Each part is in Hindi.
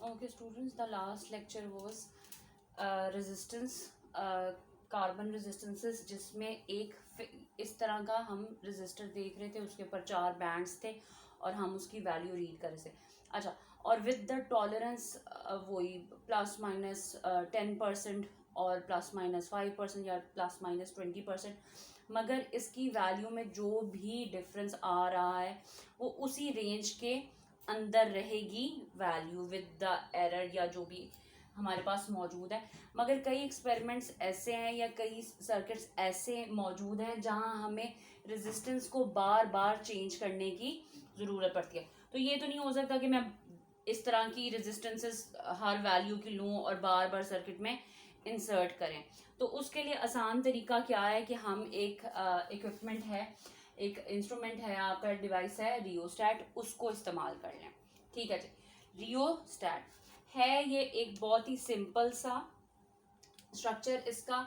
Okay, students, the last lecture was resistance, carbon resistances, जिसमें इस तरह का हम रेजिस्टर देख रहे थे, उसके ऊपर 4 बैंड्स थे और हम उसकी वैल्यू रीड कर रहे थे. अच्छा, और विद द टॉलरेंस वही +-10% और +-5% या +-20%, मगर इसकी वैल्यू में जो भी डिफरेंस आ रहा है वो उसी रेंज के अंदर रहेगी वैल्यू विद द एरर या जो भी हमारे पास मौजूद है. मगर कई एक्सपेरिमेंट्स ऐसे हैं या कई सर्किट्स ऐसे मौजूद हैं जहां हमें रेजिस्टेंस को बार बार चेंज करने की ज़रूरत पड़ती है. तो ये तो नहीं हो सकता कि मैं इस तरह की रेजिस्टेंसेस हर वैल्यू की लूँ और बार बार सर्किट में इंसर्ट करें. तो उसके लिए आसान तरीका क्या है कि हम एक इक्विपमेंट है, एक इंस्ट्रूमेंट है, आपका डिवाइस है रियोस्टैट, उसको इस्तेमाल कर लें. ठीक है जी. रियोस्टैट है ये एक बहुत ही सिंपल सा स्ट्रक्चर. इसका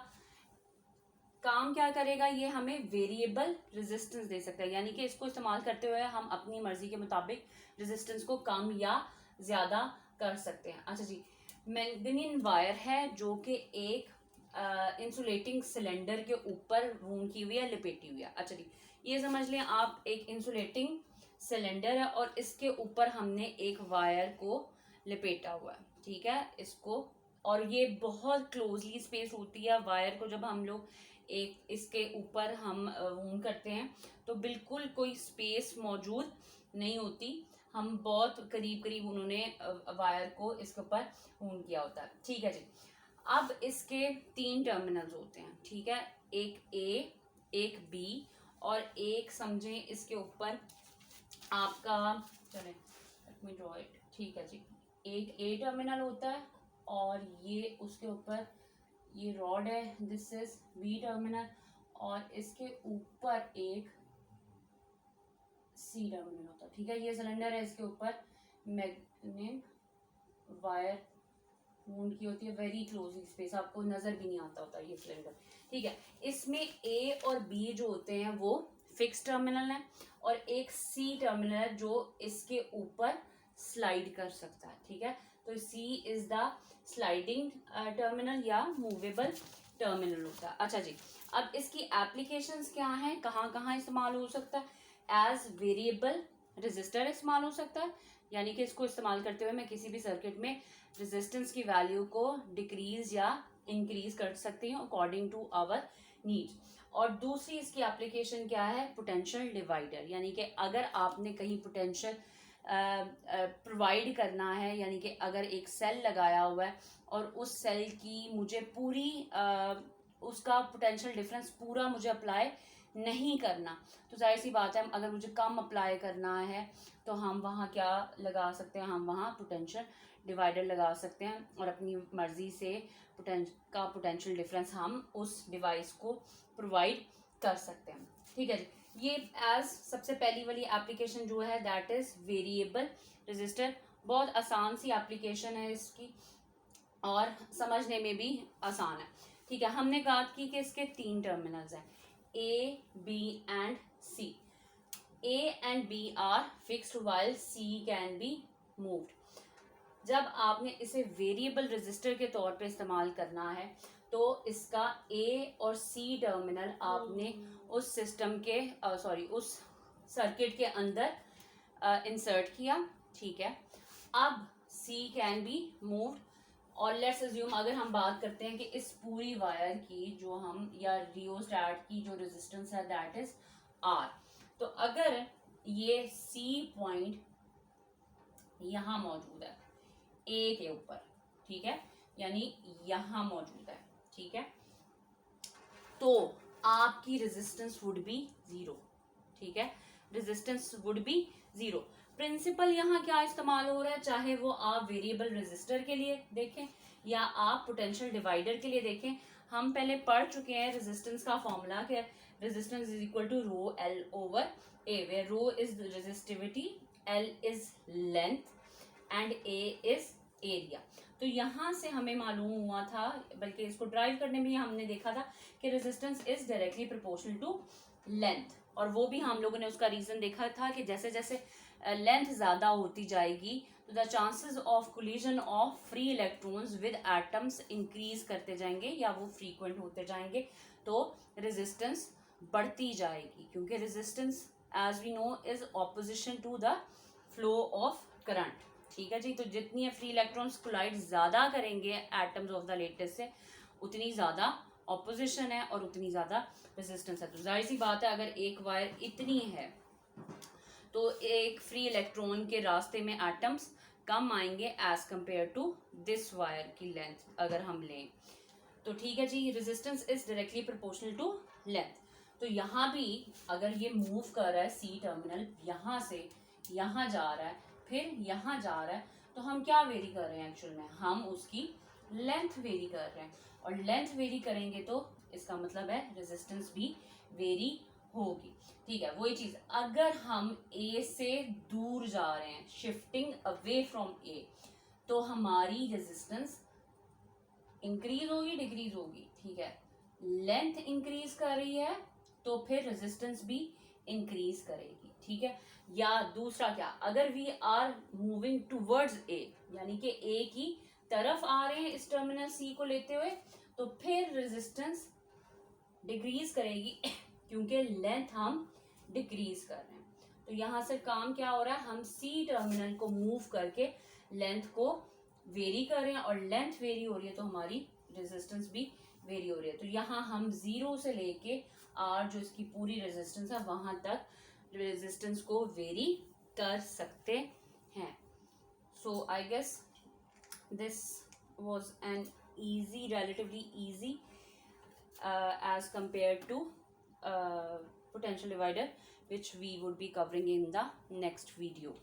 काम क्या करेगा, ये हमें वेरिएबल रेजिस्टेंस दे सकता है, यानी कि इसको इस्तेमाल करते हुए हम अपनी मर्जी के मुताबिक रेजिस्टेंस को कम या ज़्यादा कर सकते हैं. अच्छा जी, मैंगनीन वायर है जो कि एक इंसुलेटिंग सिलेंडर के ऊपर वूंड की हुई है, लिपेटी हुई है. अच्छा जी, ये समझ लें आप एक इंसुलेटिंग सिलेंडर है और इसके ऊपर हमने एक वायर को लिपेटा हुआ है. ठीक है, इसको, और ये बहुत क्लोजली स्पेस होती है वायर को. जब हम लोग एक इसके ऊपर हम वूंड करते हैं तो बिल्कुल कोई स्पेस मौजूद नहीं होती. हम बहुत करीब करीब उन्होंने वायर को इसके ऊपर वूंड किया होता है. ठीक है जी. अब इसके 3 टर्मिनल्स होते हैं. ठीक है, एक ए, एक बी और एक समझें इसके ऊपर आपका, चलें लेट मी ड्रॉ इट. ठीक है जी, एक ए टर्मिनल होता है और ये उसके ऊपर ये रॉड है, दिस इज बी टर्मिनल, और इसके ऊपर एक सी टर्मिनल होता है. ठीक है, ये सिलेंडर है, इसके ऊपर मैग्नेट वायर वूंड की होती है, वेरी क्लोजली स्पेस, आपको नजर भी नहीं आता होता ये सिलेंडर. ठीक है, इसमें ए और बी जो होते हैं वो फिक्स टर्मिनल है और एक सी टर्मिनल है जो इसके ऊपर स्लाइड कर सकता है. ठीक है, तो सी इज द स्लाइडिंग टर्मिनल या मूवेबल टर्मिनल होता है. अच्छा जी, अब इसकी एप्लीकेशंस क्या हैं, कहाँ कहाँ इस्तेमाल हो सकता है. एज वेरिएबल रेजिस्टर इस्तेमाल हो सकता है, यानी कि इसको इस्तेमाल करते हुए मैं किसी भी सर्किट में रेजिस्टेंस की वैल्यू को डिक्रीज या इंक्रीज कर सकती हूँ अकॉर्डिंग टू आवर नीड्स. और दूसरी इसकी एप्लीकेशन क्या है, पोटेंशियल डिवाइडर, यानी कि अगर आपने कहीं पोटेंशियल प्रोवाइड करना है, यानी कि अगर एक सेल लगाया हुआ है और उस सेल की मुझे पूरी उसका पोटेंशियल डिफरेंस पूरा मुझे अप्लाई नहीं करना, तो जाहिर सी बात है अगर मुझे कम अप्लाई करना है तो हम वहाँ क्या लगा सकते हैं, हम वहाँ पोटेंशियल डिवाइडर लगा सकते हैं और अपनी मर्जी से पोटेंशियल डिफरेंस हम उस डिवाइस को प्रोवाइड कर सकते हैं. ठीक है जी, ये एज सबसे पहली वाली एप्लीकेशन जो है दैट इज वेरिएबल रेजिस्टर. बहुत आसान सी एप्लीकेशन है इसकी और समझने में भी आसान है. ठीक है, हमने बात की कि इसके 3 टर्मिनल्स हैं, A B and C. A and B are fixed while C can be moved. जब आपने इसे वेरिएबल रेजिस्टर के तौर पे इस्तेमाल करना है तो इसका ए और सी टर्मिनल आपने उस सिस्टम के उस सर्किट के अंदर इंसर्ट किया. ठीक है, अब सी कैन बी मूव्ड और लेट्स अज्यूम अगर हम बात करते हैं कि इस पूरी वायर की जो हम या रियोस्टैट की जो रेजिस्टेंस है दैट इज आर. तो अगर ये सी पॉइंट यहाँ मौजूद है ए के ऊपर, ठीक है, यानी यहाँ मौजूद है, ठीक है, तो आपकी रेजिस्टेंस वुड बी 0. ठीक है, रेजिस्टेंस वुड बी 0. प्रिंसिपल यहाँ क्या इस्तेमाल हो रहा है, चाहे वो आप वेरिएबल रेजिस्टर के लिए देखें या आप पोटेंशियल डिवाइडर के लिए देखें. हम पहले पढ़ चुके हैं रेजिस्टेंस का फॉर्मूला क्या है, resistance is equal to rho L over A, where rho is resistivity, L is length and A is area. तो यहाँ से हमें मालूम हुआ था, बल्कि इसको ड्राइव करने में हमने देखा था कि resistance is directly proportional to length. और वो भी हम लोगों ने उसका रीजन देखा था कि जैसे जैसे लेंथ ज़्यादा होती जाएगी the chances of collision of free electrons with atoms increase करते जाएंगे या वो फ्रीक्वेंट होते जाएंगे, तो रेजिस्टेंस बढ़ती जाएगी, क्योंकि resistance as we know is opposition to the flow of current. ठीक है जी, तो जितनी फ्री इलेक्ट्रॉन्स कोलाइड ज़्यादा करेंगे एटम्स ऑफ द लेटेस्ट से, उतनी ज़्यादा ऑपोजिशन है और उतनी ज़्यादा रेजिस्टेंस है। तो जाहिर सी बात है, अगर एक वायर इतनी है तो एक फ्री इलेक्ट्रॉन के रास्ते में एटम्स कम आएंगे as compare to this wire की लेंथ अगर हम लें तो। ठीक है जी, resistance is directly proportional to length. तो यहाँ भी अगर ये मूव कर रहा है सी टर्मिनल, यहाँ से यहाँ जा रहा है, फिर यहाँ जा रहा है, तो हम क्या वेरी कर रहे हैं एक्चुअल में, हम उसकी लेंथ वेरी कर रहे हैं। और लेंथ वेरी करेंगे तो इसका मतलब है रेजिस्टेंस भी वेरी होगी। ठीक है, वही चीज अगर हम ए से दूर जा रहे हैं, शिफ्टिंग अवे फ्रॉम ए, तो हमारी रेजिस्टेंस इंक्रीज होगी डिक्रीज होगी। ठीक है, लेंथ इंक्रीज कर रही है तो फिर रेजिस्टेंस भी इंक्रीज करेगी। ठीक है, या दूसरा क्या, अगर we are moving towards a, यानी कि ए की तरफ आ रहे हैं इस टर्मिनल सी को लेते हुए, तो फिर रेजिस्टेंस डिक्रीज करेगी क्योंकि लेंथ हम डिक्रीज कर रहे हैं। तो यहाँ से काम क्या हो रहा है, हम सी टर्मिनल को मूव करके लेंथ को वेरी कर रहे हैं, और लेंथ वेरी हो रही है तो हमारी रेजिस्टेंस भी वेरी हो रही है। तो यहाँ हम 0 से लेके आर जो इसकी पूरी रेजिस्टेंस है वहां तक रेजिस्टेंस को वेरी कर सकते हैं। So I guess this was an relatively easy as compared to potential divider, which we would be covering in the next video.